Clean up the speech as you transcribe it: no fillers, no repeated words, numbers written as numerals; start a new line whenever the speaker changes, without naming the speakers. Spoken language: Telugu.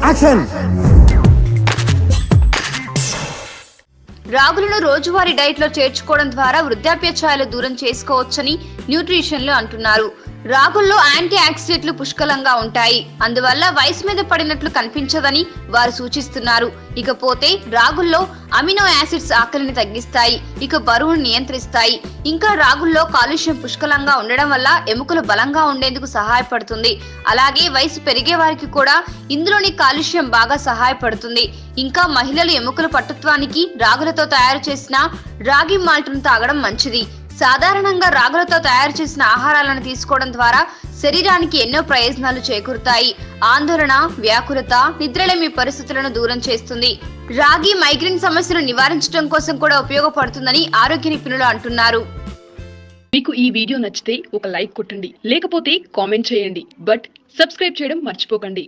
యాక్షన్.
రాగులను రోజువారీ డైట్ లో చేర్చుకోవడం ద్వారా వృద్ధాప్య ఛాయలు దూరం చేసుకోవచ్చని న్యూట్రిషన్లు అంటున్నారు. రాగుల్లో యాంటీ ఆక్సిడెంట్లు పుష్కలంగా ఉంటాయి. అందువల్ల వయసు మీద పడినట్లు కనిపించదని వారు సూచిస్తున్నారు. ఇకపోతే రాగుల్లో అమినో యాసిడ్స్ ఆకలిని తగ్గిస్తాయి, ఇక బరువును నియంత్రిస్తాయి. ఇంకా రాగుల్లో కాల్షియం పుష్కలంగా ఉండడం వల్ల ఎముకలు బలంగా ఉండేందుకు సహాయపడుతుంది. అలాగే వయసు పెరిగే వారికి కూడా ఇందులోని కాల్షియం బాగా సహాయపడుతుంది. ఇంకా మహిళలు ఎముకల పట్టుత్వానికి రాగులతో తయారు చేసిన రాగి మాల్ట్ను తాగడం మంచిది. సాధారణంగా రాగులతో తయారు చేసిన ఆహారాలను తీసుకోవడం ద్వారా శరీరానికి ఎన్నో ప్రయోజనాలు చేకూరుతాయి. ఆందోళన, వ్యాకులత, నిద్రలేమి పరిస్థితులను దూరం చేస్తుంది. రాగి మైగ్రేన్ సమస్యను నివారించడం కోసం కూడా ఉపయోగపడుతుందని ఆరోగ్య నిపుణులు అంటున్నారు.
మీకు ఈ వీడియో నచ్చితే ఒక లైక్ కొట్టండి, లేకపోతే కామెంట్ చేయండి. బట్ సబ్స్క్రైబ్ చేయడం మర్చిపోకండి.